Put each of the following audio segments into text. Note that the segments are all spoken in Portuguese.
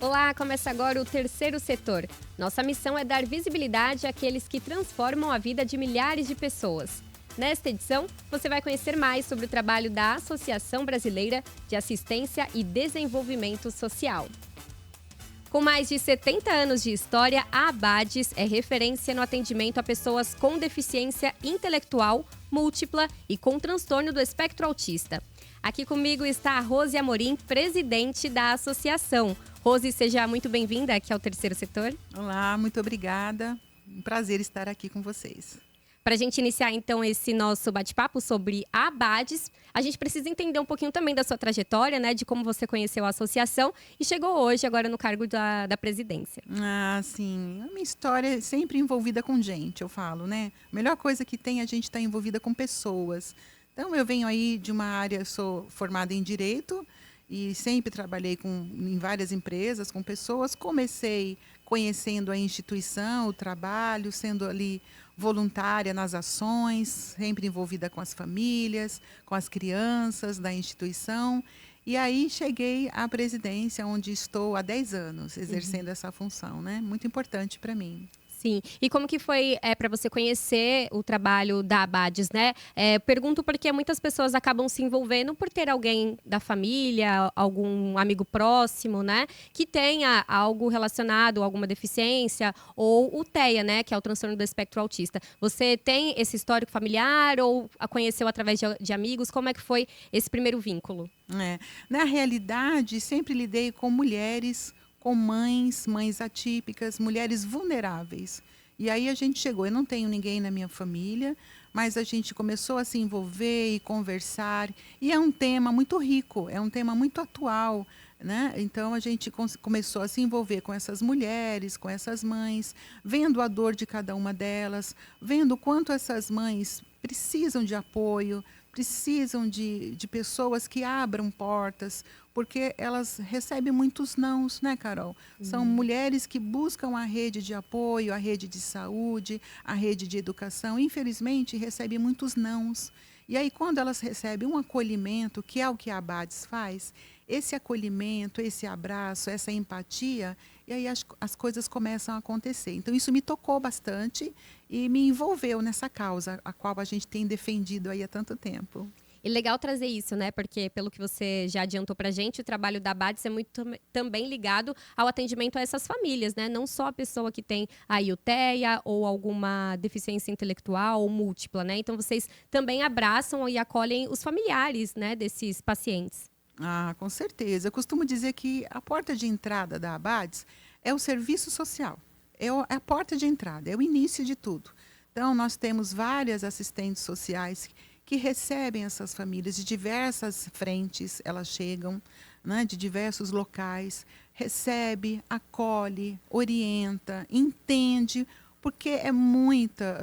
Olá, começa agora o Terceiro Setor. Nossa missão é dar visibilidade àqueles que transformam a vida de milhares de pessoas. Nesta edição, você vai conhecer mais sobre o trabalho da Associação Brasileira de Assistência e Desenvolvimento Social. Com mais de 70 anos de história, a Abades é referência no atendimento a pessoas com deficiência intelectual, múltipla e com transtorno do espectro autista. Aqui comigo está a Rose Amorim, presidente da associação. Rose, seja muito bem-vinda aqui ao Terceiro Setor. Olá, muito obrigada. Um prazer estar aqui com vocês. Para a gente iniciar, então, esse nosso bate-papo sobre a Abades, a gente precisa entender um pouquinho também da sua trajetória, né? De como você conheceu a associação e chegou hoje, agora, no cargo da presidência. Sim. A minha história é sempre envolvida com gente, eu falo, né? A melhor coisa que tem é a gente estar envolvida com pessoas. Então, eu venho aí de uma área, sou formada em Direito e sempre trabalhei em várias empresas, com pessoas. Comecei conhecendo a instituição, o trabalho, sendo ali voluntária nas ações, sempre envolvida com as famílias, com as crianças da instituição. E aí cheguei à presidência, onde estou há 10 anos exercendo essa função, né? Muito importante para mim. Sim. E como que foi para você conhecer o trabalho da Abades, né? Pergunto porque muitas pessoas acabam se envolvendo por ter alguém da família, algum amigo próximo, né? Que tenha algo relacionado, alguma deficiência, ou o TEA, né? Que é o transtorno do espectro autista. Você tem esse histórico familiar ou a conheceu através de amigos? Como é que foi esse primeiro vínculo? Na realidade, sempre lidei com mulheres, com mães atípicas, mulheres vulneráveis. E aí a gente chegou, eu não tenho ninguém na minha família, mas a gente começou a se envolver e conversar. E é um tema muito rico, é um tema muito atual, né? Então a gente começou a se envolver com essas mulheres, com essas mães, vendo a dor de cada uma delas, vendo o quanto essas mães precisam de apoio, precisam de pessoas que abram portas, porque elas recebem muitos nãos, né, Carol? São mulheres que buscam a rede de apoio, a rede de saúde, a rede de educação. Infelizmente, recebem muitos nãos. E aí, quando elas recebem um acolhimento, que é o que a Abades faz, esse acolhimento, esse abraço, essa empatia, e aí as coisas começam a acontecer. Então, isso me tocou bastante e me envolveu nessa causa, a qual a gente tem defendido aí há tanto tempo. E legal trazer isso, né? Porque, pelo que você já adiantou pra gente, o trabalho da Abades é muito também ligado ao atendimento a essas famílias, né? Não só a pessoa que tem aí o TEA ou alguma deficiência intelectual ou múltipla, né? Então, vocês também abraçam e acolhem os familiares, né, desses pacientes. Com certeza. Eu costumo dizer que a porta de entrada da Abades é o serviço social. É a porta de entrada, é o início de tudo. Então, nós temos várias assistentes sociais que recebem essas famílias de diversas frentes, elas chegam, né, de diversos locais, recebe, acolhe, orienta, entende, porque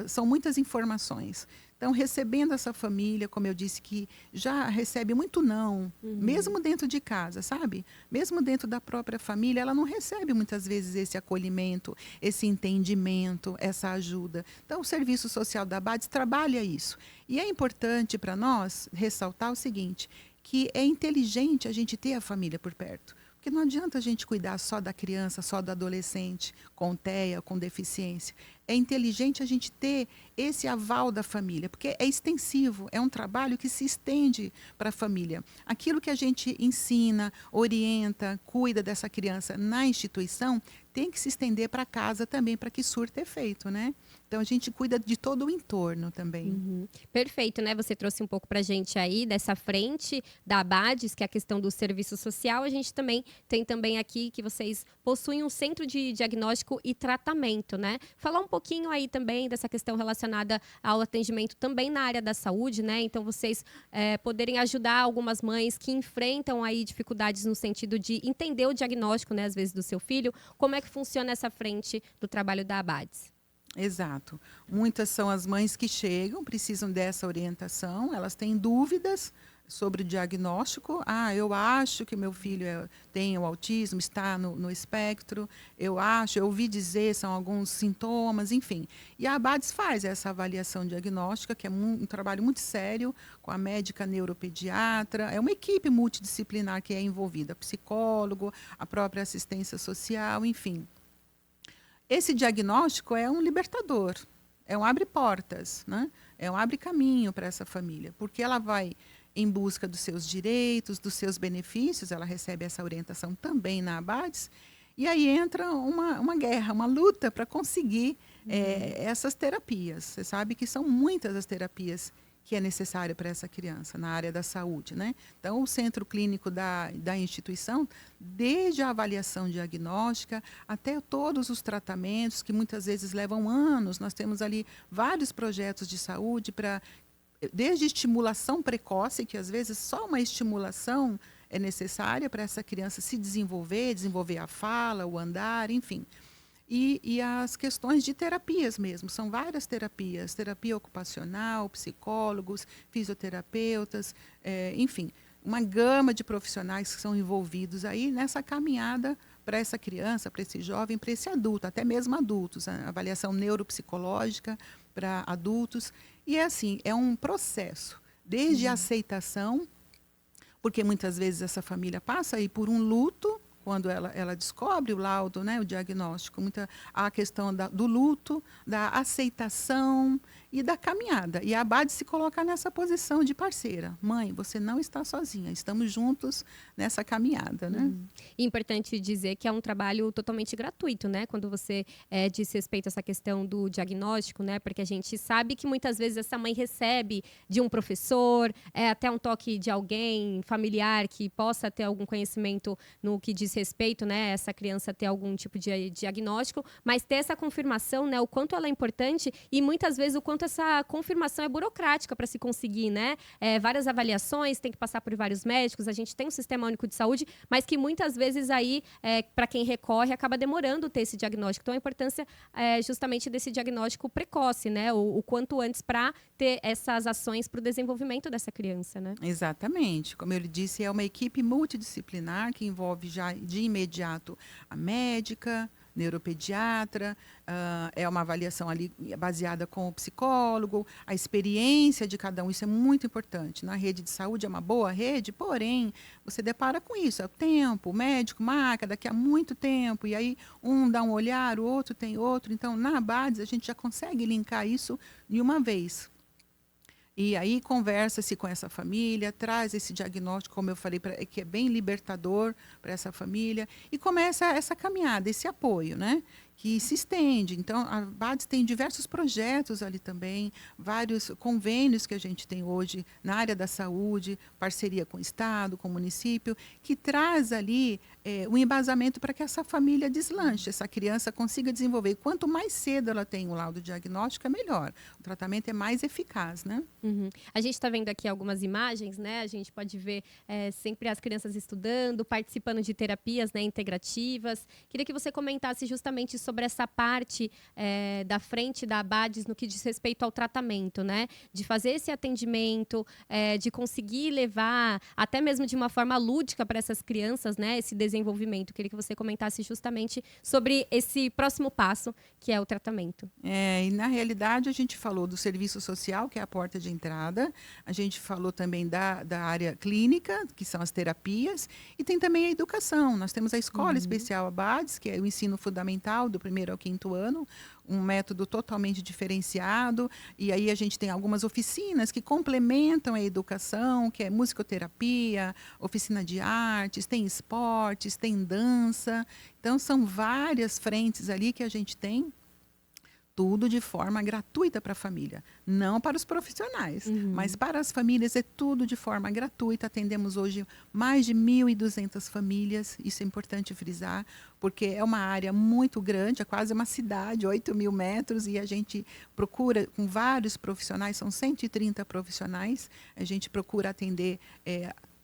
são muitas informações. Então, recebendo essa família, como eu disse, que já recebe muito não, mesmo dentro de casa, sabe? Mesmo dentro da própria família, ela não recebe muitas vezes esse acolhimento, esse entendimento, essa ajuda. Então, o Serviço Social da Abades trabalha isso. E é importante para nós ressaltar o seguinte, que é inteligente a gente ter a família por perto. Porque não adianta a gente cuidar só da criança, só do adolescente, com TEA, com deficiência. É inteligente a gente ter esse aval da família, porque é extensivo, é um trabalho que se estende para a família. Aquilo que a gente ensina, orienta, cuida dessa criança na instituição, tem que se estender para casa também, para que surta efeito, né? Então, a gente cuida de todo o entorno também. Perfeito, né? Você trouxe um pouco pra gente aí dessa frente da Abades, que é a questão do serviço social. A gente também tem aqui que vocês possuem um centro de diagnóstico e tratamento, né? Falar um pouquinho aí também dessa questão relacionada ao atendimento também na área da saúde, né? Então, vocês poderem ajudar algumas mães que enfrentam aí dificuldades no sentido de entender o diagnóstico, né? Às vezes, do seu filho. Como é que funciona essa frente do trabalho da Abades? Exato. Muitas são as mães que chegam, precisam dessa orientação, elas têm dúvidas, sobre o diagnóstico. Eu acho que meu filho tem o autismo, está no espectro, eu ouvi dizer, são alguns sintomas, enfim. E a ABADS faz essa avaliação diagnóstica, que é um trabalho muito sério, com a médica neuropediatra, é uma equipe multidisciplinar que é envolvida, psicólogo, a própria assistência social, enfim. Esse diagnóstico é um libertador, é um abre-portas, né? É um abre-caminho para essa família, porque ela vai em busca dos seus direitos, dos seus benefícios, ela recebe essa orientação também na ABADS, e aí entra uma guerra, uma luta para conseguir essas terapias. Você sabe que são muitas as terapias que é necessária para essa criança na área da saúde, né? Então, o centro clínico da instituição, desde a avaliação diagnóstica até todos os tratamentos, que muitas vezes levam anos, nós temos ali vários projetos de saúde desde estimulação precoce, que às vezes só uma estimulação é necessária para essa criança se desenvolver a fala, o andar, enfim. E as questões de terapias mesmo, são várias terapias, terapia ocupacional, psicólogos, fisioterapeutas, enfim, uma gama de profissionais que são envolvidos aí nessa caminhada para essa criança, para esse jovem, para esse adulto, até mesmo adultos, a avaliação neuropsicológica para adultos. E é assim, é um processo, desde a aceitação, porque muitas vezes essa família passa aí por um luto, quando ela descobre o laudo, né, o diagnóstico, a questão do luto, da aceitação e da caminhada. E a ABADS se coloca nessa posição de parceira. Mãe, você não está sozinha, estamos juntos nessa caminhada. Né? E importante dizer que é um trabalho totalmente gratuito, né? Quando você diz respeito a essa questão do diagnóstico, né? Porque a gente sabe que muitas vezes essa mãe recebe de um professor, até um toque de alguém familiar que possa ter algum conhecimento no que diz respeito, né? Essa criança ter algum tipo de diagnóstico, mas ter essa confirmação, né? O quanto ela é importante e muitas vezes o quanto essa confirmação é burocrática para se conseguir, né? Várias avaliações, tem que passar por vários médicos, a gente tem um sistema único de saúde, mas que muitas vezes aí, para quem recorre, acaba demorando ter esse diagnóstico. Então, a importância justamente desse diagnóstico precoce, né? O quanto antes para ter essas ações para o desenvolvimento dessa criança, né? Exatamente. Como eu lhe disse, é uma equipe multidisciplinar que envolve já de imediato a médica, neuropediatra, é uma avaliação ali baseada com o psicólogo, a experiência de cada um, isso é muito importante. Na rede de saúde é uma boa rede, porém, você depara com isso, é o tempo, o médico marca daqui a muito tempo, e aí um dá um olhar, o outro tem outro. Então, na ABADS, a gente já consegue linkar isso de uma vez. E aí conversa-se com essa família, traz esse diagnóstico, como eu falei, que é bem libertador para essa família, e começa essa caminhada, esse apoio, né? Que se estende. Então, a ABADS tem diversos projetos ali também, vários convênios que a gente tem hoje na área da saúde, parceria com o Estado, com o município, que traz ali um embasamento para que essa família deslanche, essa criança consiga desenvolver. E quanto mais cedo ela tem o laudo diagnóstico, é melhor. O tratamento é mais eficaz, né? A gente está vendo aqui algumas imagens, né? A gente pode ver sempre as crianças estudando, participando de terapias, né, integrativas. Queria que você comentasse justamente sobre essa parte da frente da ABADS no que diz respeito ao tratamento, né? De fazer esse atendimento, de conseguir levar, até mesmo de uma forma lúdica para essas crianças, né, esse desenvolvimento. Queria que você comentasse justamente sobre esse próximo passo, que é o tratamento. E na realidade a gente falou do serviço social, que é a porta de entrada, a gente falou também da área clínica, que são as terapias, e tem também a educação. Nós temos a Escola Especial ABADS, que é o ensino fundamental do 1º ao 5º ano, um método totalmente diferenciado, e aí a gente tem algumas oficinas que complementam a educação, que é musicoterapia, oficina de artes, tem esportes, tem dança. Então, são várias frentes ali que a gente tem, tudo de forma gratuita para a família. Não para os profissionais, mas para as famílias é tudo de forma gratuita. Atendemos hoje mais de 1.200 famílias, isso é importante frisar, porque é uma área muito grande, é quase uma cidade, 8.000 metros, e a gente procura, com vários profissionais, são 130 profissionais, a gente procura atender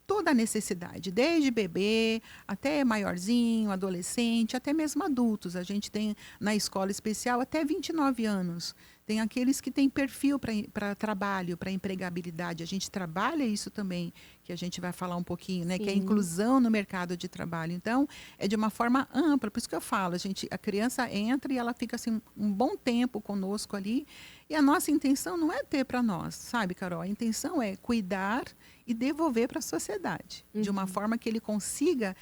toda a necessidade, desde bebê até maiorzinho, adolescente, até mesmo adultos. A gente tem na escola especial até 29 anos. tem aqueles que têm perfil para trabalho, para empregabilidade. A gente trabalha isso também, que a gente vai falar um pouquinho, né? Que é a Sim. inclusão no mercado de trabalho. Então, é de uma forma ampla. Por isso que eu falo, a criança entra e ela fica assim um bom tempo conosco ali. E a nossa intenção não é ter para nós, sabe, Carol? A intenção é cuidar e devolver para a sociedade, de uma forma que ele consiga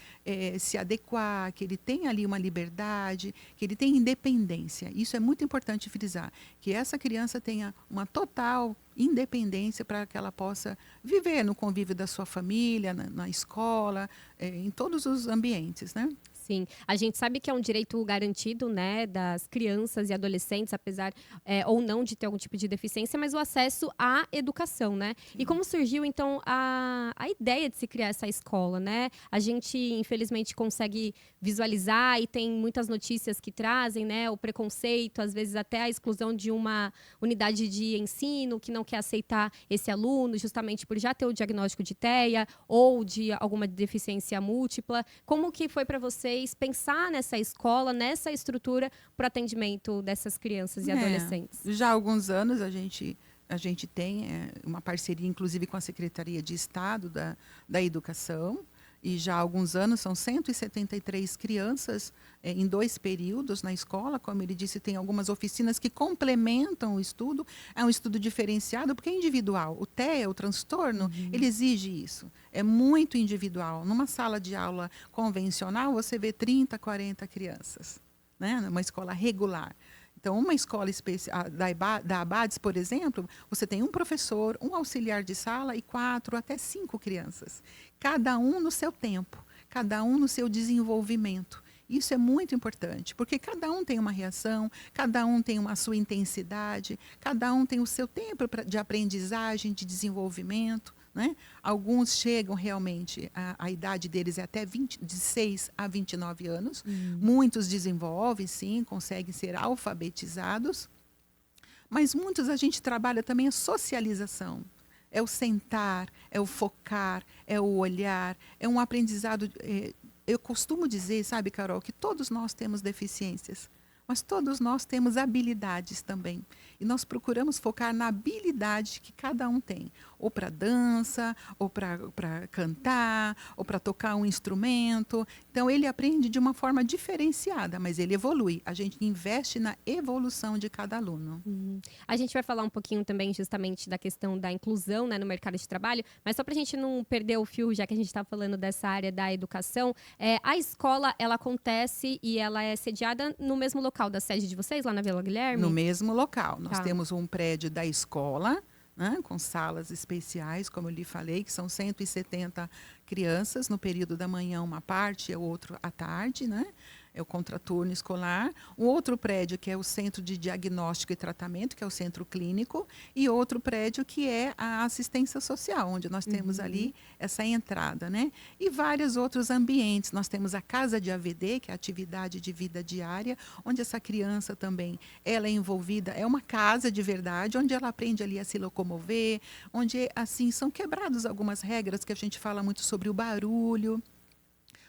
se adequar, que ele tenha ali uma liberdade, que ele tenha independência. Isso é muito importante frisar, que essa criança tenha uma total independência para que ela possa viver no convívio da sua família, na escola, em todos os ambientes, né? Sim, a gente sabe que é um direito garantido, né, das crianças e adolescentes, apesar ou não de ter algum tipo de deficiência, mas o acesso à educação, né? Sim. E como surgiu, então, a ideia de se criar essa escola, né? A gente, infelizmente, consegue visualizar e tem muitas notícias que trazem, né, o preconceito, às vezes até a exclusão de uma unidade de ensino que não quer aceitar esse aluno, justamente por já ter o diagnóstico de TEA ou de alguma deficiência múltipla. Como que foi para vocês pensar nessa escola, nessa estrutura para o atendimento dessas crianças e adolescentes? Já há alguns anos a gente tem uma parceria, inclusive, com a Secretaria de Estado da Educação. E já há alguns anos são 173 crianças em 2 períodos na escola. Como ele disse, tem algumas oficinas que complementam o estudo. É um estudo diferenciado porque é individual. O TEA, o transtorno, ele exige isso. É muito individual. Numa sala de aula convencional, você vê 30, 40 crianças, né? Numa escola regular. Então, uma escola da Abades, por exemplo, você tem um professor, um auxiliar de sala e 4 até 5 crianças. Cada um no seu tempo, cada um no seu desenvolvimento. Isso é muito importante, porque cada um tem uma reação, cada um tem a sua intensidade, cada um tem o seu tempo de aprendizagem, de desenvolvimento. Né? Alguns chegam realmente, a idade deles é até 26 a 29 anos. Muitos desenvolvem, sim, conseguem ser alfabetizados. Mas muitos a gente trabalha também a socialização. É o sentar, é o focar, é o olhar, é um aprendizado. Eu costumo dizer, sabe, Carol, que todos nós temos deficiências. Mas todos nós temos habilidades também. E nós procuramos focar na habilidade que cada um tem. Ou para dança, ou para cantar, ou para tocar um instrumento. Então, ele aprende de uma forma diferenciada, mas ele evolui. A gente investe na evolução de cada aluno. A gente vai falar um pouquinho também justamente da questão da inclusão, né, no mercado de trabalho, mas só para a gente não perder o fio, já que a gente está falando dessa área da educação, a escola, ela acontece e ela é sediada no mesmo local da sede de vocês, lá na Vila Guilherme? No mesmo local. Nós temos um prédio da escola, né, com salas especiais, como eu lhe falei, que são 170 crianças, no período da manhã uma parte e o outro à tarde, né? É o contraturno escolar. Um outro prédio que é o Centro de Diagnóstico e Tratamento, que é o Centro Clínico, e outro prédio que é a Assistência Social, onde nós temos ali essa entrada, né? E vários outros ambientes. Nós temos a Casa de AVD, que é a Atividade de Vida Diária, onde essa criança também ela é envolvida, é uma casa de verdade, onde ela aprende ali a se locomover, onde assim são quebradas algumas regras que a gente fala muito sobre o barulho,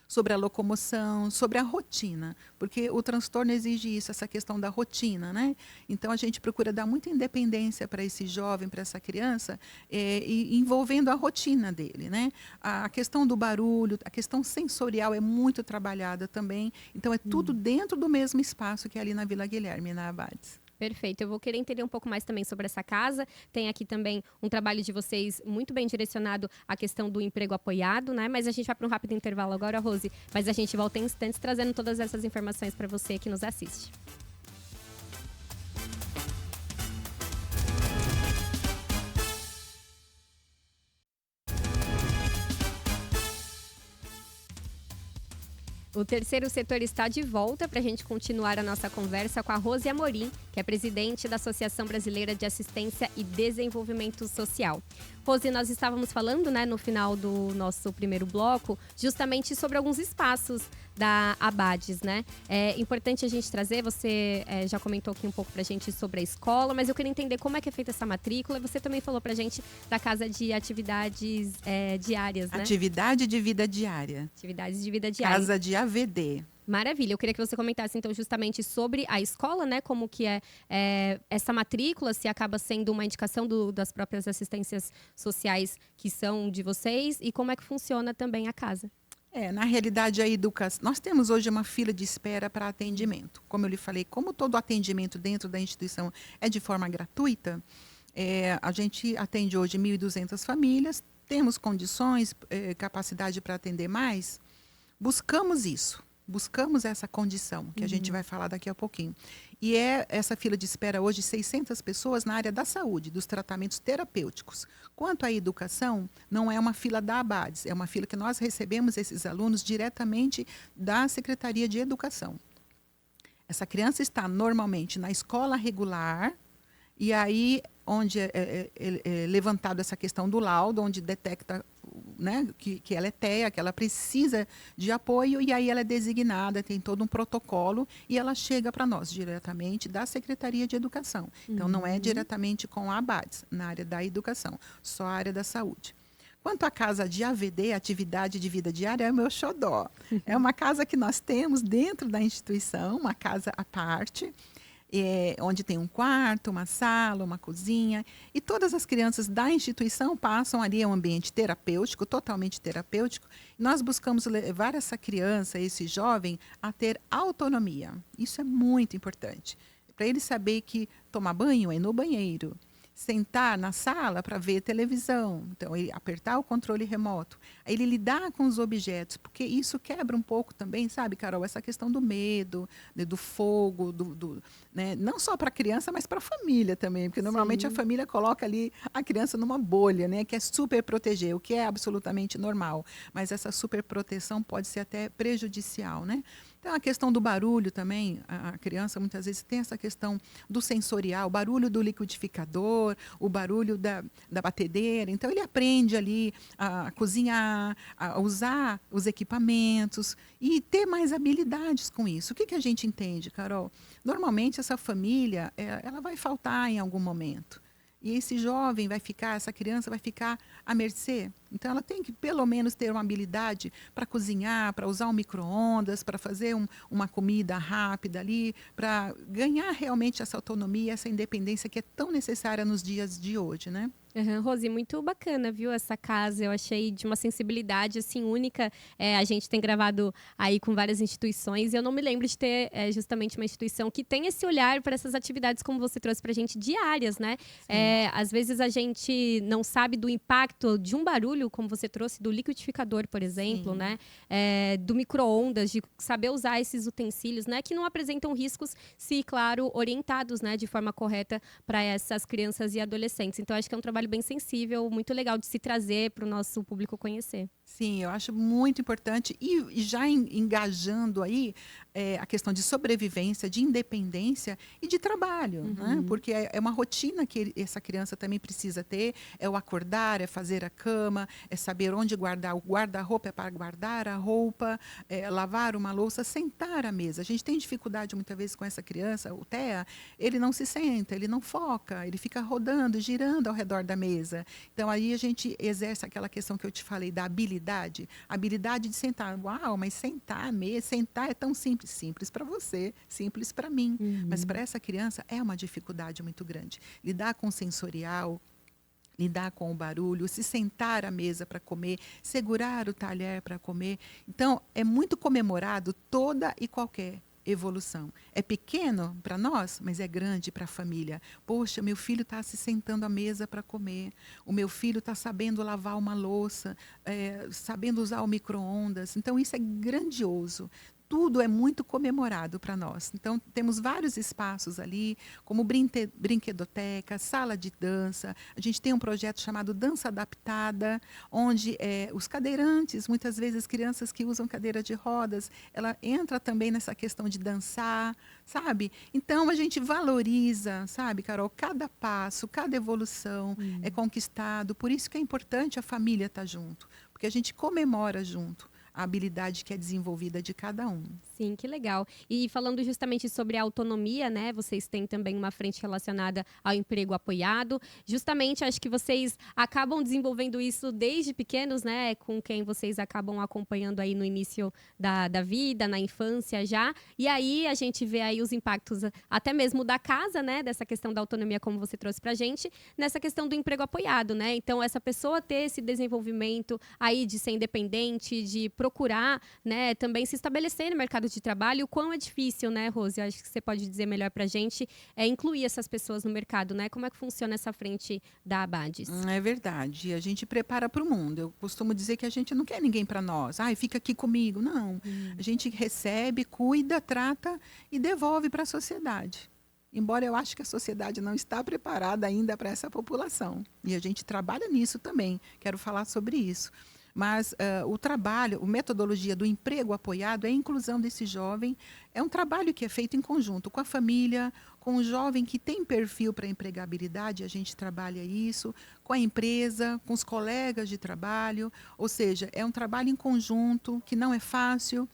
sobre a locomoção, sobre a rotina, porque o transtorno exige isso, essa questão da rotina, né? Então, a gente procura dar muita independência para esse jovem, para essa criança, envolvendo a rotina dele, né? A questão do barulho, a questão sensorial é muito trabalhada também, então é tudo dentro do mesmo espaço que é ali na Vila Guilherme, na Abades. Perfeito. Eu vou querer entender um pouco mais também sobre essa casa. Tem aqui também um trabalho de vocês muito bem direcionado à questão do emprego apoiado, né? Mas a gente vai para um rápido intervalo agora, Rose. Mas a gente volta em instantes trazendo todas essas informações para você que nos assiste. O terceiro setor está de volta para a gente continuar a nossa conversa com a Rose Amorim, que é presidente da Associação Brasileira de Assistência e Desenvolvimento Social. Rose, nós estávamos falando, né, no final do nosso primeiro bloco, justamente sobre alguns espaços da Abades, né? É importante a gente trazer, você já comentou aqui um pouco pra gente sobre a escola, mas eu queria entender como é que é feita essa matrícula. Você também falou pra gente da casa de atividades diárias, né? Atividade de vida diária. Atividades de vida diária. Casa de AVD. Maravilha. Eu queria que você comentasse, então, justamente sobre a escola, né? Como que essa matrícula, se acaba sendo uma indicação das próprias assistências sociais que são de vocês e como é que funciona também a casa. Na realidade, a educação. Nós temos hoje uma fila de espera para atendimento. Como eu lhe falei, como todo atendimento dentro da instituição é de forma gratuita, a gente atende hoje 1.200 famílias, temos condições, capacidade para atender mais, buscamos isso. Buscamos essa condição, que a gente vai falar daqui a pouquinho. E essa fila de espera hoje, 600 pessoas na área da saúde, dos tratamentos terapêuticos. Quanto à educação, não é uma fila da ABADES, é uma fila que nós recebemos esses alunos diretamente da Secretaria de Educação. Essa criança está normalmente na escola regular, e aí onde é levantado essa questão do laudo, onde detecta, né, que ela é TEA, que ela precisa de apoio, e aí ela é designada, tem todo um protocolo, e ela chega para nós diretamente da Secretaria de Educação. Então, não é diretamente com a ABADES, na área da educação, só a área da saúde. Quanto à casa de AVD, Atividade de Vida Diária, é o meu xodó. É uma casa que nós temos dentro da instituição, uma casa à parte, onde tem um quarto, uma sala, uma cozinha, e todas as crianças da instituição passam ali a um ambiente terapêutico, totalmente terapêutico. Nós buscamos levar essa criança, esse jovem, a ter autonomia. Isso é muito importante, para ele saber que tomar banho é no banheiro, sentar na sala para ver televisão, então ele apertar o controle remoto, ele lidar com os objetos, porque isso quebra um pouco também, sabe, Carol, essa questão do medo, né, do fogo, né, não só para a criança, mas para a família também, porque normalmente Sim. a família coloca ali a criança numa bolha, né, que é super proteger, o que é absolutamente normal, mas essa super proteção pode ser até prejudicial, né? Então, a questão do barulho também, a criança muitas vezes tem essa questão do sensorial, o barulho do liquidificador, o barulho da batedeira. Então, ele aprende ali a cozinhar, a usar os equipamentos e ter mais habilidades com isso. O que a gente entende, Carol? Normalmente, essa família, ela vai faltar em algum momento. E esse jovem vai ficar, essa criança vai ficar à mercê. Então, ela tem que, pelo menos, ter uma habilidade para cozinhar, para usar um micro-ondas, para fazer uma comida rápida ali, para ganhar realmente essa autonomia, essa independência que é tão necessária nos dias de hoje, né? Rosi, muito bacana, viu, essa casa. Eu achei de uma sensibilidade, assim, única. A gente tem gravado aí com várias instituições e eu não me lembro de ter justamente uma instituição que tem esse olhar para essas atividades, como você trouxe para a gente, diárias, né? Às vezes a gente não sabe do impacto de um barulho, como você trouxe, do liquidificador, por exemplo, né? Do micro-ondas, de saber usar esses utensílios, né? Que não apresentam riscos se, claro, orientados, né? De forma correta para essas crianças e adolescentes. Então, acho que é um trabalho bem sensível, muito legal de se trazer para o nosso público conhecer. Sim, eu acho muito importante. E já engajando aí a questão de sobrevivência, de independência e de trabalho, né? Porque é uma rotina que essa criança também precisa ter, é o acordar, é fazer a cama, é saber onde guardar o guarda-roupa, é para guardar a roupa, lavar uma louça, sentar à mesa. A gente tem dificuldade muitas vezes com essa criança, o TEA, ele não se senta, ele não foca, ele fica rodando, girando ao redor da mesa. Então, aí a gente exerce aquela questão que eu te falei da habilidade de sentar. Uau, mas sentar à mesa, sentar é tão simples. Simples para você, simples para mim. Mas para essa criança é uma dificuldade muito grande. Lidar com o sensorial, lidar com o barulho, se sentar à mesa para comer, segurar o talher para comer. Então, é muito comemorado toda e qualquer evolução. É pequeno para nós, mas é grande para a família. Poxa, meu filho está se sentando à mesa para comer. O meu filho está sabendo lavar uma louça, sabendo usar o micro-ondas. Então, isso é grandioso. Tudo é muito comemorado para nós. Então, temos vários espaços ali, como brinquedoteca, sala de dança. A gente tem um projeto chamado Dança Adaptada, onde os cadeirantes, muitas vezes crianças que usam cadeira de rodas, ela entra também nessa questão de dançar, sabe? Então, a gente valoriza, sabe, Carol, cada passo, cada evolução é conquistado. Por isso que é importante a família estar junto, porque a gente comemora junto. a habilidade que é desenvolvida de cada um. Sim, que legal. E falando justamente sobre a autonomia, né? Vocês têm também uma frente relacionada ao emprego apoiado. Justamente, acho que vocês acabam desenvolvendo isso desde pequenos, né? Com quem vocês acabam acompanhando aí no início da vida, na infância já. E aí a gente vê aí os impactos até mesmo da casa, né? Dessa questão da autonomia, como você trouxe pra gente, nessa questão do emprego apoiado, né? Então, essa pessoa ter esse desenvolvimento aí de ser independente, de procurar, né? Também se estabelecer no mercado de trabalho, o quão é difícil, né, Rose? Acho que você pode dizer melhor pra gente, incluir essas pessoas no mercado, né? Como é que funciona essa frente da Abades? É verdade. A gente prepara para o mundo. Eu costumo dizer que a gente não quer ninguém para nós. Ai, fica aqui comigo. Não. A gente recebe, cuida, trata e devolve para a sociedade. Embora eu acho que a sociedade não está preparada ainda para essa população. E a gente trabalha nisso também. Quero falar sobre isso. Mas o trabalho, a metodologia do emprego apoiado é a inclusão desse jovem. É um trabalho que é feito em conjunto com a família, com o jovem que tem perfil para empregabilidade, a gente trabalha isso, com a empresa, com os colegas de trabalho. Ou seja, é um trabalho em conjunto que não é fácil,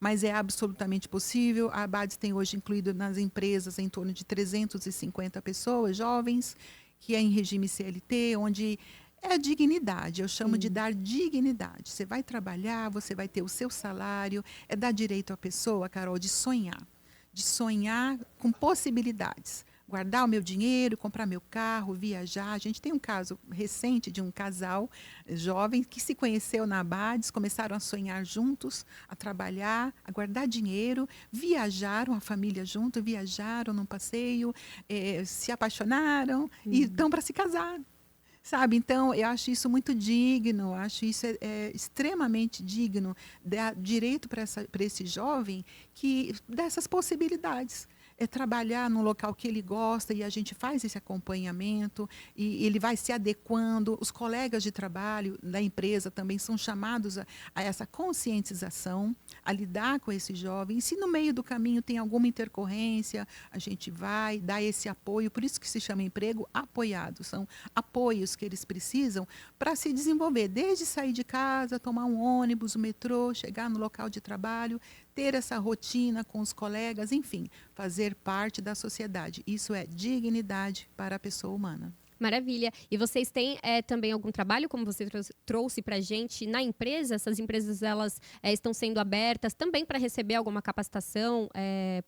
mas é absolutamente possível. A Abades tem hoje incluído nas empresas em torno de 350 pessoas, jovens, que é em regime CLT, onde é a dignidade, eu chamo de dar dignidade. Você vai trabalhar, você vai ter o seu salário, é dar direito à pessoa, Carol, de sonhar com possibilidades. Guardar o meu dinheiro, comprar meu carro, viajar. A gente tem um caso recente de um casal jovem que se conheceu na Abades, começaram a sonhar juntos, a trabalhar, a guardar dinheiro, viajaram, a família junto, viajaram num passeio, se apaixonaram e estão para se casar. Sabe, então, eu acho isso muito digno, acho isso extremamente digno, dar direito para esse jovem que dessas possibilidades. É trabalhar num local que ele gosta e a gente faz esse acompanhamento e ele vai se adequando. Os colegas de trabalho da empresa também são chamados a essa conscientização, a lidar com esse jovem. E se no meio do caminho tem alguma intercorrência, a gente vai dar esse apoio. Por isso que se chama emprego apoiado. São apoios que eles precisam para se desenvolver, desde sair de casa, tomar um ônibus, o metrô, chegar no local de trabalho, ter essa rotina com os colegas, enfim, fazer parte da sociedade. Isso é dignidade para a pessoa humana. Maravilha. E vocês têm também algum trabalho, como você trouxe para a gente, na empresa? Essas empresas elas estão sendo abertas também para receber alguma capacitação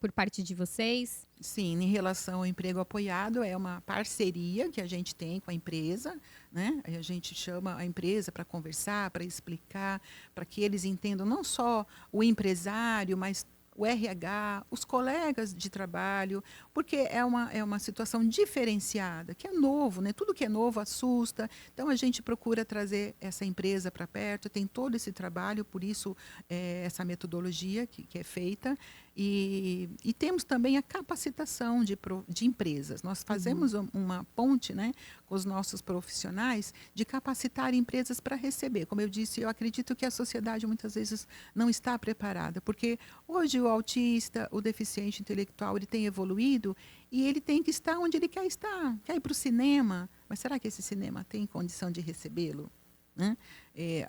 por parte de vocês? Sim, em relação ao emprego apoiado, é uma parceria que a gente tem com a empresa, né? A gente chama a empresa para conversar, para explicar, para que eles entendam não só o empresário, mas o RH, os colegas de trabalho, porque é uma situação diferenciada, que é novo, né? Tudo que é novo assusta. Então, a gente procura trazer essa empresa para perto, tem todo esse trabalho, por isso essa metodologia que é feita. E temos também a capacitação de empresas. Nós fazemos uma ponte, né, com os nossos profissionais de capacitar empresas para receber. Como eu disse, eu acredito que a sociedade muitas vezes não está preparada, porque hoje o autista, o deficiente intelectual, ele tem evoluído e ele tem que estar onde ele quer estar. Quer ir para o cinema, mas será que esse cinema tem condição de recebê-lo? Né?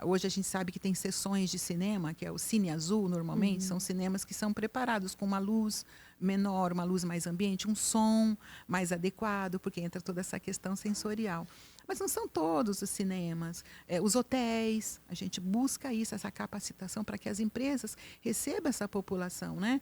Hoje a gente sabe que tem sessões de cinema, que é o Cine Azul, normalmente, são cinemas que são preparados com uma luz menor, uma luz mais ambiente, um som mais adequado, porque entra toda essa questão sensorial. Mas não são todos os cinemas. Os hotéis, a gente busca isso, essa capacitação para que as empresas recebam essa população. Né?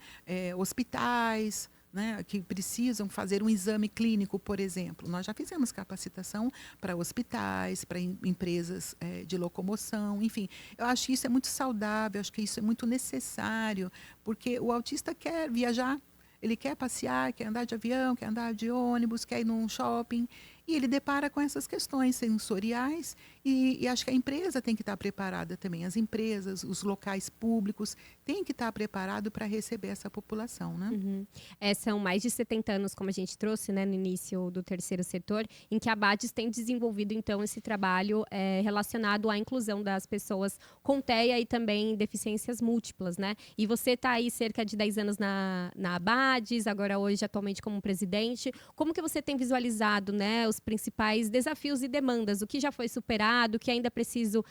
Hospitais, né, que precisam fazer um exame clínico, por exemplo. Nós já fizemos capacitação para hospitais, para empresas de locomoção, enfim. Eu acho que isso é muito saudável, acho que isso é muito necessário, porque o autista quer viajar, ele quer passear, quer andar de avião, quer andar de ônibus, quer ir num shopping, e ele depara com essas questões sensoriais e acho que a empresa tem que estar preparada também. As empresas, os locais públicos têm que estar preparados para receber essa população. Né? São mais de 70 anos, como a gente trouxe, né, no início do terceiro setor, em que a Abades tem desenvolvido, então, esse trabalho relacionado à inclusão das pessoas com TEA e também deficiências múltiplas. Né? E você está aí cerca de 10 anos na Abades, agora hoje atualmente como presidente. Como que você tem visualizado, né, os os principais desafios e demandas, o que já foi superado, o que ainda preciso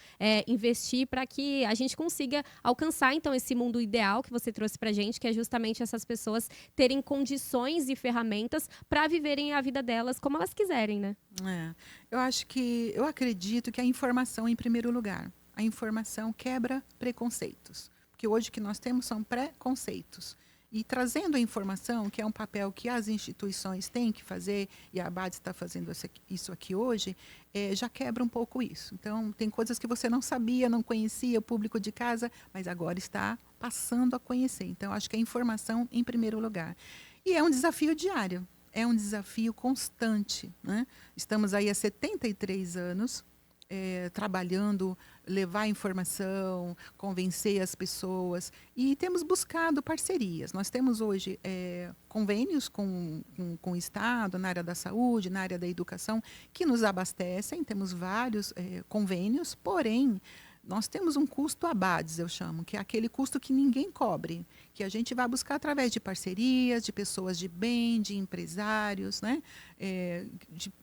investir para que a gente consiga alcançar, então, esse mundo ideal que você trouxe para a gente, que é justamente essas pessoas terem condições e ferramentas para viverem a vida delas como elas quiserem, né? Eu acredito que a informação em primeiro lugar. A informação quebra preconceitos, porque hoje o que nós temos são preconceitos. E trazendo a informação, que é um papel que as instituições têm que fazer, e a ABADES está fazendo isso aqui hoje, já quebra um pouco isso. Então, tem coisas que você não sabia, não conhecia, o público de casa, mas agora está passando a conhecer. Então, acho que a informação em primeiro lugar. E é um desafio diário, é um desafio constante, né? Estamos aí há 73 anos, trabalhando, levar informação, convencer as pessoas, e temos buscado parcerias. Nós temos hoje convênios com o Estado, na área da saúde, na área da educação, que nos abastecem, temos vários convênios, porém, nós temos um custo ABADES, eu chamo, que é aquele custo que ninguém cobre, que a gente vai buscar através de parcerias, de pessoas de bem, de empresários, né?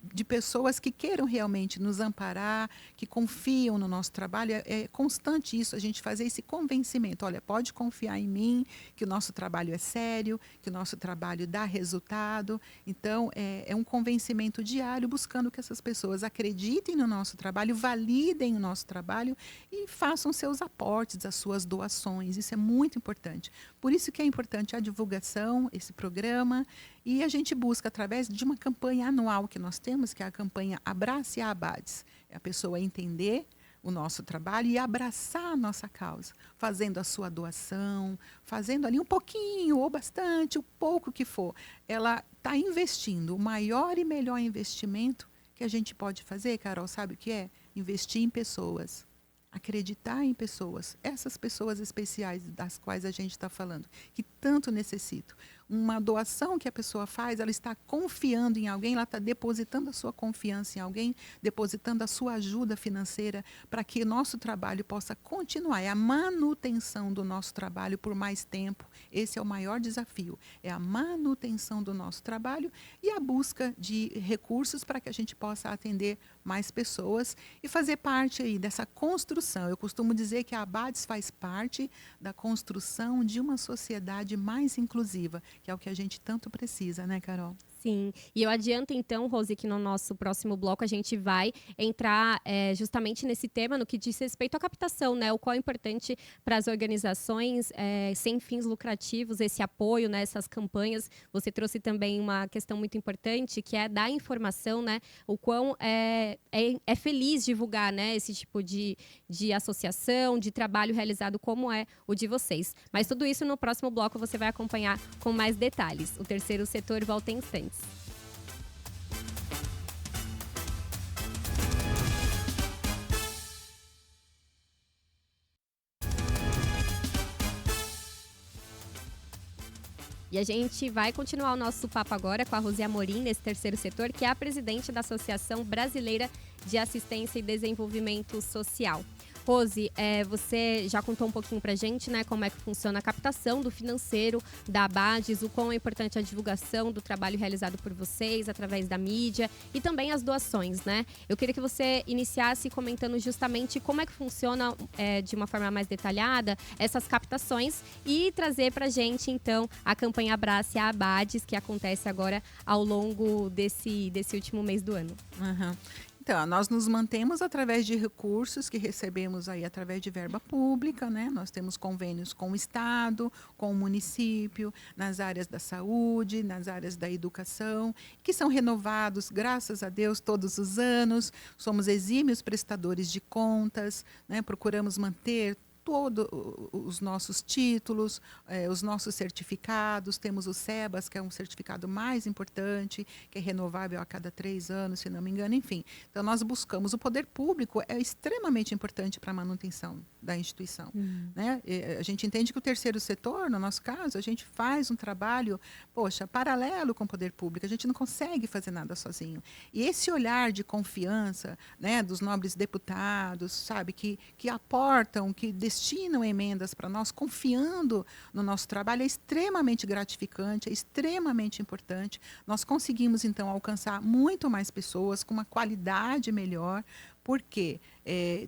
De pessoas que queiram realmente nos amparar, que confiam no nosso trabalho. É constante isso, a gente fazer esse convencimento. Olha, pode confiar em mim, que o nosso trabalho é sério, que o nosso trabalho dá resultado. Então, é um convencimento diário, buscando que essas pessoas acreditem no nosso trabalho, validem o nosso trabalho e façam seus aportes, as suas doações. Isso é muito importante. Por isso que é importante a divulgação, esse programa, e a gente busca, através de uma campanha anual que nós temos, que é a campanha Abrace a ABADES. É a pessoa entender o nosso trabalho e abraçar a nossa causa, fazendo a sua doação, fazendo ali um pouquinho ou bastante, o pouco que for. Ela está investindo. O maior e melhor investimento que a gente pode fazer, Carol, sabe o que é? Investir em pessoas. Acreditar em pessoas, essas pessoas especiais das quais a gente está falando, que tanto necessitam. Uma doação que a pessoa faz, ela está confiando em alguém, ela está depositando a sua confiança em alguém, depositando a sua ajuda financeira para que o nosso trabalho possa continuar. É a manutenção do nosso trabalho por mais tempo. Esse é o maior desafio. É a manutenção do nosso trabalho e a busca de recursos para que a gente possa atender mais pessoas e fazer parte aí dessa construção. Eu costumo dizer que a ABADES faz parte da construção de uma sociedade mais inclusiva, que é o que a gente tanto precisa, né, Carol? Sim, e eu adianto então, Rose, que no nosso próximo bloco a gente vai entrar justamente nesse tema, no que diz respeito à captação, né? O qual é importante para as organizações sem fins lucrativos, esse apoio, né? Essas campanhas. Você trouxe também uma questão muito importante, que é dar informação, né? O quão é feliz divulgar, né? Esse tipo de associação, de trabalho realizado como é o de vocês. Mas tudo isso no próximo bloco você vai acompanhar com mais detalhes. O terceiro setor volta em instantes. E a gente vai continuar o nosso papo agora com a Rose Amorim, nesse terceiro setor, que é a presidente da Associação Brasileira de Assistência e Desenvolvimento Social. Rose, você já contou um pouquinho pra gente, né, como é que funciona a captação do financeiro da ABADES, o quão é importante a divulgação do trabalho realizado por vocês através da mídia e também as doações, né? Eu queria que você iniciasse comentando justamente como é que funciona de uma forma mais detalhada essas captações e trazer pra gente, então, a campanha Abrace a ABADES, que acontece agora ao longo desse último mês do ano. Uhum. Então, nós nos mantemos através de recursos que recebemos aí através de verba pública, né? Nós temos convênios com o Estado, com o município, nas áreas da saúde, nas áreas da educação, que são renovados, graças a Deus, todos os anos. Somos exímios prestadores de contas, né? Procuramos manter todos os nossos títulos, os nossos certificados. Temos o SEBAS, que é um certificado mais importante, que é renovável a cada 3 anos, se não me engano, enfim. Então, nós buscamos. O poder público é extremamente importante para a manutenção da instituição. Né? A gente entende que o terceiro setor, no nosso caso, a gente faz um trabalho, paralelo com o poder público. A gente não consegue fazer nada sozinho. E esse olhar de confiança, né, dos nobres deputados, sabe, que aportam, que destinam emendas para nós, confiando no nosso trabalho, é extremamente gratificante, é extremamente importante. Nós conseguimos, então, alcançar muito mais pessoas com uma qualidade melhor, porque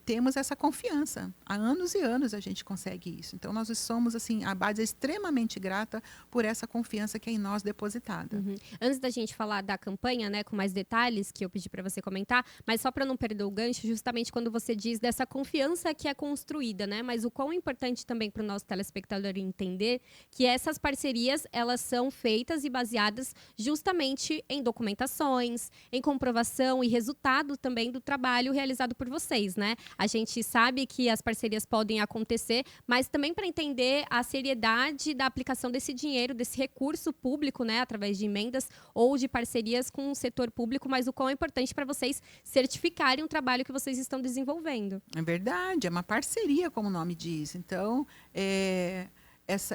temos essa confiança. Há anos e anos a gente consegue isso. Então, nós somos, assim, a Abades é extremamente grata por essa confiança que é em nós depositada. Uhum. Antes da gente falar da campanha, né, com mais detalhes, que eu pedi para você comentar, mas só para não perder o gancho, justamente quando você diz dessa confiança que é construída, né, mas o quão importante também para o nosso telespectador entender que essas parcerias, elas são feitas e baseadas justamente em documentações, em comprovação e resultado também do trabalho realizado por vocês, né? A gente sabe que as parcerias podem acontecer, mas também para entender a seriedade da aplicação desse dinheiro, desse recurso público, né, através de emendas ou de parcerias com o setor público, mas o quão é importante para vocês certificarem o trabalho que vocês estão desenvolvendo. É verdade, é uma parceria, como o nome diz. Então,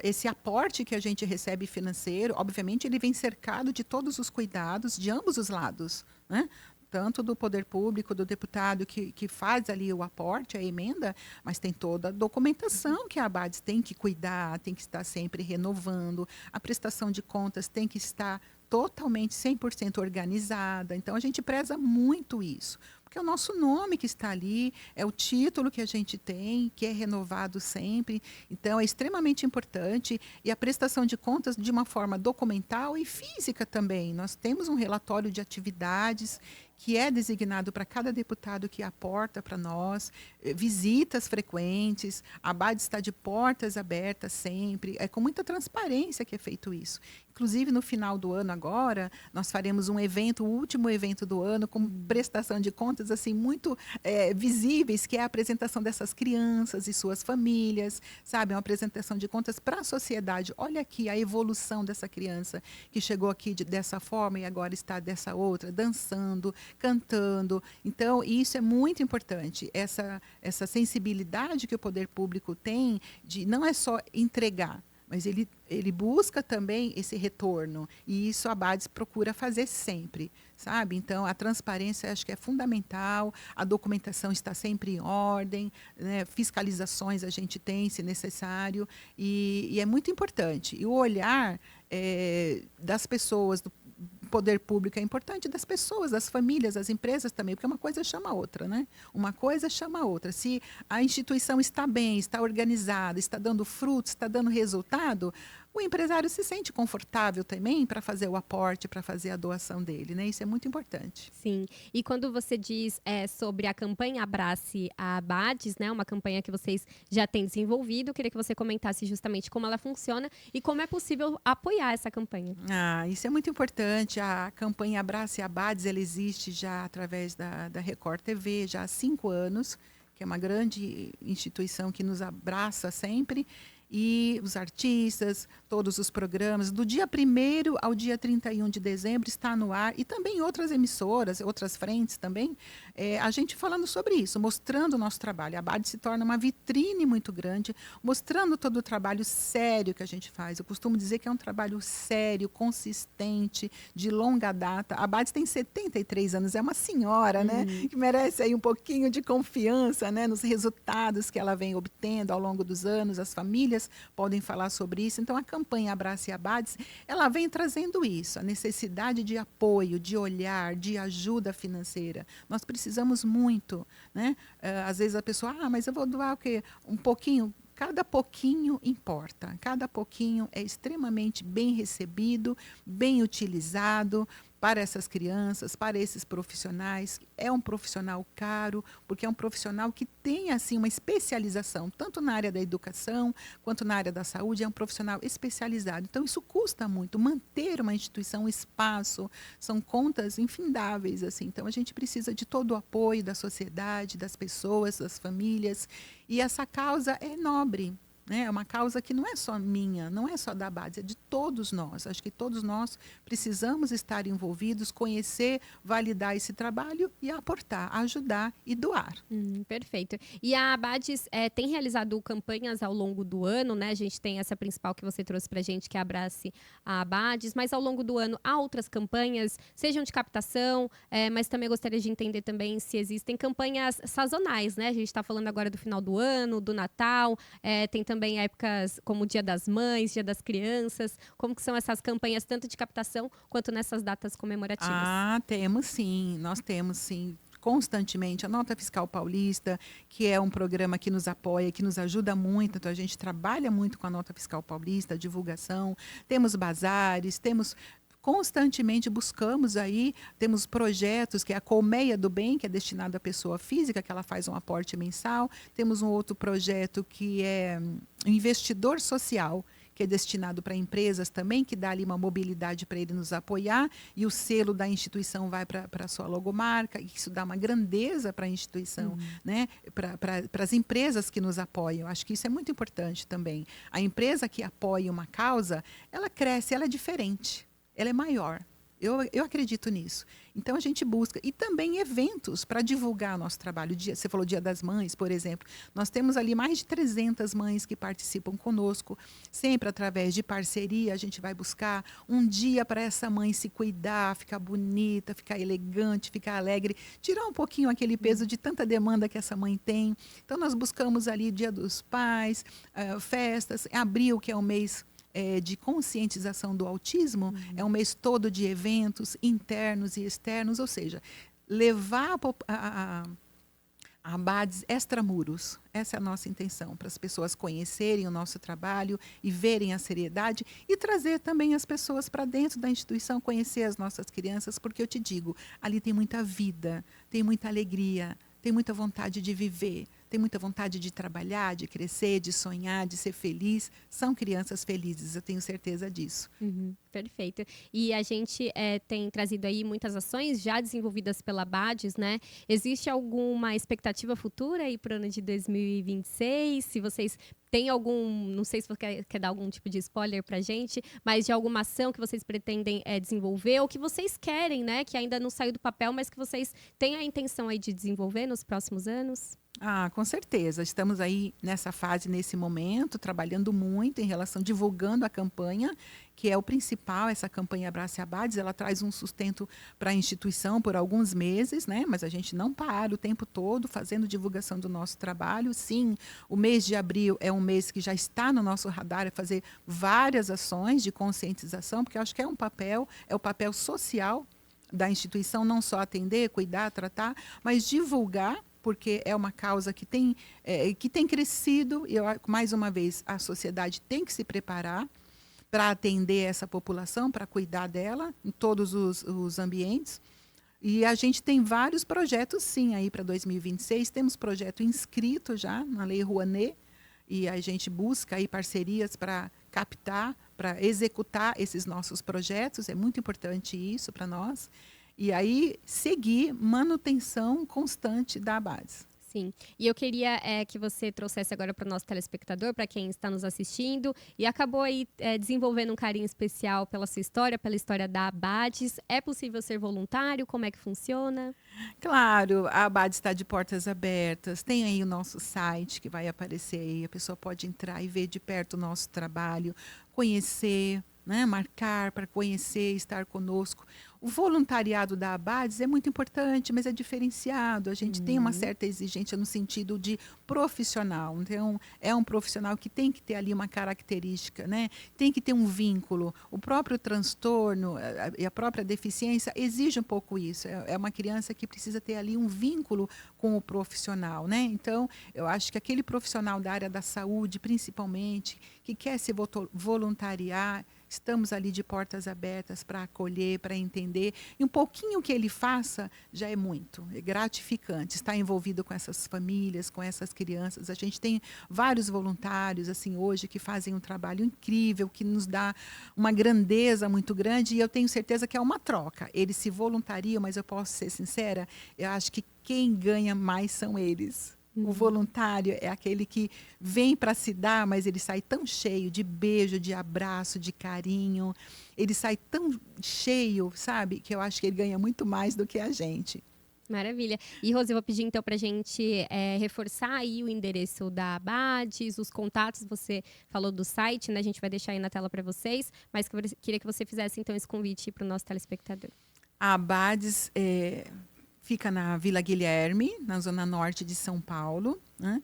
esse aporte que a gente recebe financeiro, obviamente, ele vem cercado de todos os cuidados de ambos os lados, né? Tanto do poder público, do deputado que faz ali o aporte, a emenda, mas tem toda a documentação que a Abades tem que cuidar, tem que estar sempre renovando, a prestação de contas tem que estar totalmente 100% organizada. Então, a gente preza muito isso. Porque é o nosso nome que está ali, é o título que a gente tem, que é renovado sempre. Então, é extremamente importante. E a prestação de contas de uma forma documental e física também. Nós temos um relatório de atividades que é designado para cada deputado que aporta para nós, visitas frequentes, a Abades está de portas abertas sempre, é com muita transparência que é feito isso. Inclusive, no final do ano agora, nós faremos um evento, o último evento do ano, com prestação de contas assim muito visíveis, que é a apresentação dessas crianças e suas famílias, sabe? Uma apresentação de contas para a sociedade. Olha aqui a evolução dessa criança que chegou aqui dessa forma e agora está dessa outra, dançando, cantando. Então, isso é muito importante. Essa sensibilidade que o poder público tem de não é só entregar, mas ele busca também esse retorno. E isso a Abades procura fazer sempre, sabe? Então, a transparência acho que é fundamental, a documentação está sempre em ordem, né? Fiscalizações a gente tem, se necessário, e é muito importante. E o olhar das pessoas, do poder público é importante, das pessoas, das famílias, das empresas também, porque uma coisa chama a outra, né? Uma coisa chama a outra. Se a instituição está bem, está organizada, está dando frutos, está dando resultado, o empresário se sente confortável também para fazer o aporte, para fazer a doação dele, né? Isso é muito importante. Sim. E quando você diz sobre a campanha Abrace a Abades, né, uma campanha que vocês já têm desenvolvido, eu queria que você comentasse justamente como ela funciona e como é possível apoiar essa campanha. Isso é muito importante. A campanha Abrace a Abades, ela existe já através da Record TV já há 5 anos, que é uma grande instituição que nos abraça sempre. E os artistas, todos os programas, do dia 1º ao dia 31 de dezembro está no ar, e também outras emissoras, outras frentes também, a gente falando sobre isso, mostrando o nosso trabalho. A Abades se torna uma vitrine muito grande, mostrando todo o trabalho sério que a gente faz. Eu costumo dizer que é um trabalho sério, consistente, de longa data. A Abades tem 73 anos, é uma senhora, né, que merece aí um pouquinho de confiança, né, nos resultados que ela vem obtendo ao longo dos anos. As famílias podem falar sobre isso. Então, a campanha Abrace Abades, ela vem trazendo isso, a necessidade de apoio, de olhar, de ajuda financeira. Nós precisamos muito, né? Às vezes a pessoa, mas eu vou doar o quê? Um pouquinho. Cada pouquinho importa, cada pouquinho é extremamente bem recebido, bem utilizado para essas crianças, para esses profissionais. É um profissional caro, porque é um profissional que tem assim uma especialização, tanto na área da educação, quanto na área da saúde, é um profissional especializado. Então, isso custa muito, manter uma instituição, um espaço, são contas infindáveis, assim. Então, a gente precisa de todo o apoio da sociedade, das pessoas, das famílias, e essa causa é nobre. né? É uma causa que não é só minha, não é só da Abades, é de todos nós. Acho que todos nós precisamos estar envolvidos, conhecer, validar esse trabalho e aportar, ajudar e doar. Perfeito. E a Abades tem realizado campanhas ao longo do ano, né? A gente tem essa principal que você trouxe para a gente, que é Abrace a Abades, mas ao longo do ano há outras campanhas, sejam de captação, mas também gostaria de entender também se existem campanhas sazonais, né? A gente está falando agora do final do ano, do Natal, tem também épocas como o Dia das Mães, Dia das Crianças. Como que são essas campanhas, tanto de captação quanto nessas datas comemorativas? Temos sim, nós temos sim. Constantemente, a Nota Fiscal Paulista, que é um programa que nos apoia, que nos ajuda muito, então a gente trabalha muito com a Nota Fiscal Paulista, a divulgação, temos bazares, constantemente buscamos aí, temos projetos, que é a Colmeia do Bem, que é destinado à pessoa física, que ela faz um aporte mensal, temos um outro projeto que é Investidor Social, que é destinado para empresas também, que dá ali uma mobilidade para ele nos apoiar, e o selo da instituição vai para a sua logomarca, e isso dá uma grandeza para a instituição, né? Para as empresas que nos apoiam. Acho que isso é muito importante também. A empresa que apoia uma causa, ela cresce, ela é diferente, ela é maior. Eu acredito nisso. Então, a gente busca. E também eventos para divulgar nosso trabalho. Você falou Dia das Mães, por exemplo. Nós temos ali mais de 300 mães que participam conosco. Sempre através de parceria, a gente vai buscar um dia para essa mãe se cuidar, ficar bonita, ficar elegante, ficar alegre. Tirar um pouquinho aquele peso de tanta demanda que essa mãe tem. Então, nós buscamos ali Dia dos Pais, festas. Abril, que é o mês de conscientização do autismo, é um mês todo de eventos internos e externos, ou seja, levar a Abades extramuros. Essa é a nossa intenção, para as pessoas conhecerem o nosso trabalho e verem a seriedade e trazer também as pessoas para dentro da instituição, conhecer as nossas crianças, porque eu te digo, ali tem muita vida, tem muita alegria, tem muita vontade de viver, tem muita vontade de trabalhar, de crescer, de sonhar, de ser feliz. São crianças felizes, eu tenho certeza disso. Perfeito. E a gente tem trazido aí muitas ações já desenvolvidas pela Abades, né? Existe alguma expectativa futura aí para o ano de 2026? Se vocês têm não sei se você quer dar algum tipo de spoiler para a gente, mas de alguma ação que vocês pretendem desenvolver ou que vocês querem, né? Que ainda não saiu do papel, mas que vocês têm a intenção aí de desenvolver nos próximos anos? Com certeza. Estamos aí nessa fase, nesse momento, trabalhando muito em relação, divulgando a campanha, que é o principal, essa campanha Abrace Abades. Ela traz um sustento para a instituição por alguns meses, né? Mas a gente não para o tempo todo fazendo divulgação do nosso trabalho. Sim, o mês de abril é um mês que já está no nosso radar, é fazer várias ações de conscientização, porque eu acho que é o papel social da instituição, não só atender, cuidar, tratar, mas divulgar, porque é uma causa que tem crescido, e mais uma vez, a sociedade tem que se preparar para atender essa população, para cuidar dela em todos os ambientes. E a gente tem vários projetos, sim, aí para 2026. Temos projeto inscrito já na Lei Rouanet, e a gente busca aí parcerias para captar, para executar esses nossos projetos. É muito importante isso para nós. E aí, seguir manutenção constante da Abades. Sim, e eu queria que você trouxesse agora para o nosso telespectador, para quem está nos assistindo, e acabou aí desenvolvendo um carinho especial pela sua história, pela história da Abades. É possível ser voluntário? Como é que funciona? Claro, a Abades está de portas abertas, tem aí o nosso site que vai aparecer aí, a pessoa pode entrar e ver de perto o nosso trabalho, conhecer, né, marcar para conhecer, estar conosco. O voluntariado da Abades é muito importante, mas é diferenciado. A gente tem uma certa exigência no sentido de profissional. Então, é um profissional que tem que ter ali uma característica, né? Tem que ter um vínculo. O próprio transtorno e a própria deficiência exige um pouco isso. É uma criança que precisa ter ali um vínculo com o profissional, né? Então, eu acho que aquele profissional da área da saúde, principalmente, que quer se voluntariar, estamos ali de portas abertas para acolher, para entender. E um pouquinho que ele faça já é muito, é gratificante. Estar envolvido com essas famílias, com essas crianças. A gente tem vários voluntários assim hoje que fazem um trabalho incrível, que nos dá uma grandeza muito grande, e eu tenho certeza que é uma troca. Eles se voluntariam, mas eu posso ser sincera, eu acho que quem ganha mais são eles. O voluntário é aquele que vem para se dar, mas ele sai tão cheio de beijo, de abraço, de carinho. Ele sai tão cheio, sabe? Que eu acho que ele ganha muito mais do que a gente. Maravilha. E, Rose, eu vou pedir então para a gente reforçar aí o endereço da Abades, os contatos. Você falou do site, né? A gente vai deixar aí na tela para vocês, mas queria que você fizesse então esse convite para o nosso telespectador. A Abades fica na Vila Guilherme, na zona norte de São Paulo, né?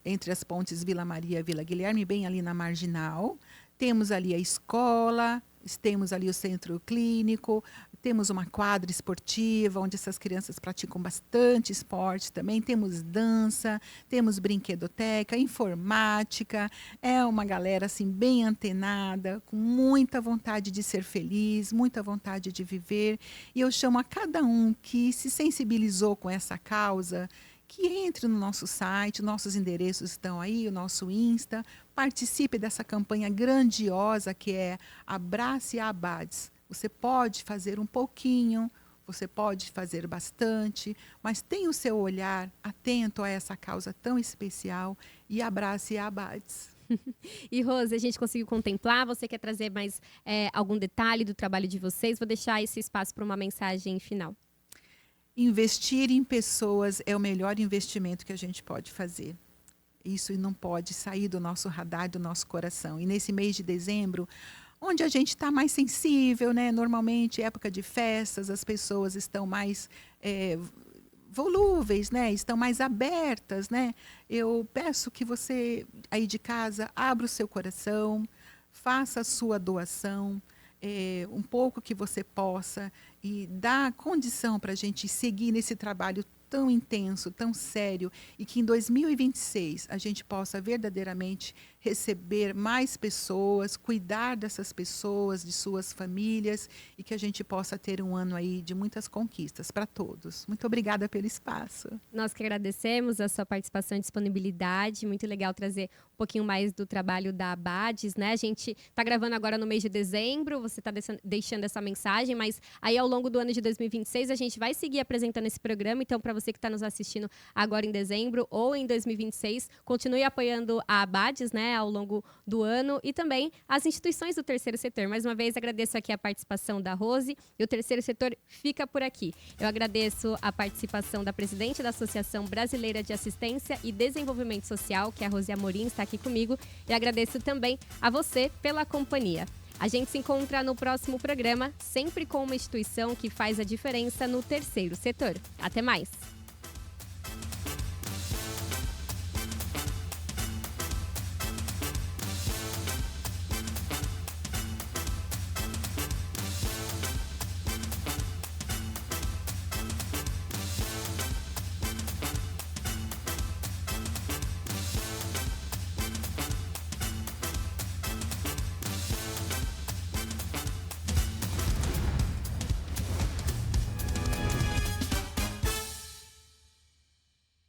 Entre as pontes Vila Maria e Vila Guilherme, bem ali na Marginal. Temos ali a escola, temos ali o centro clínico, temos uma quadra esportiva, onde essas crianças praticam bastante esporte também. Temos dança, temos brinquedoteca, informática. É uma galera assim, bem antenada, com muita vontade de ser feliz, muita vontade de viver. E eu chamo a cada um que se sensibilizou com essa causa, que entre no nosso site, nossos endereços estão aí, o nosso Insta, participe dessa campanha grandiosa que é Abrace a Abades. Você pode fazer um pouquinho, você pode fazer bastante, mas tenha o seu olhar atento a essa causa tão especial e abrace a Abades. E, Rose, a gente conseguiu contemplar, você quer trazer mais algum detalhe do trabalho de vocês? Vou deixar esse espaço para uma mensagem final. Investir em pessoas é o melhor investimento que a gente pode fazer. Isso não pode sair do nosso radar, do nosso coração. E nesse mês de dezembro, onde a gente está mais sensível, né? Normalmente, época de festas, as pessoas estão mais volúveis, né? Estão mais abertas, né? Eu peço que você, aí de casa, abra o seu coração, faça a sua doação, um pouco que você possa, e dá condição para a gente seguir nesse trabalho tão intenso, tão sério, e que em 2026 a gente possa verdadeiramente receber mais pessoas, cuidar dessas pessoas, de suas famílias, e que a gente possa ter um ano aí de muitas conquistas para todos. Muito obrigada pelo espaço. Nós que agradecemos a sua participação e disponibilidade. Muito legal trazer um pouquinho mais do trabalho da Abades, né? A gente está gravando agora no mês de dezembro, você está deixando essa mensagem, mas aí ao longo do ano de 2026 a gente vai seguir apresentando esse programa. Então, para você que está nos assistindo agora em dezembro ou em 2026, continue apoiando a Abades, né, ao longo do ano, e também as instituições do terceiro setor. Mais uma vez, agradeço aqui a participação da Rose, e o terceiro setor fica por aqui. Eu agradeço a participação da presidente da Associação Brasileira de Assistência e Desenvolvimento Social, que é a Rose Amorim, está aqui comigo, e agradeço também a você pela companhia. A gente se encontra no próximo programa, sempre com uma instituição que faz a diferença no terceiro setor. Até mais!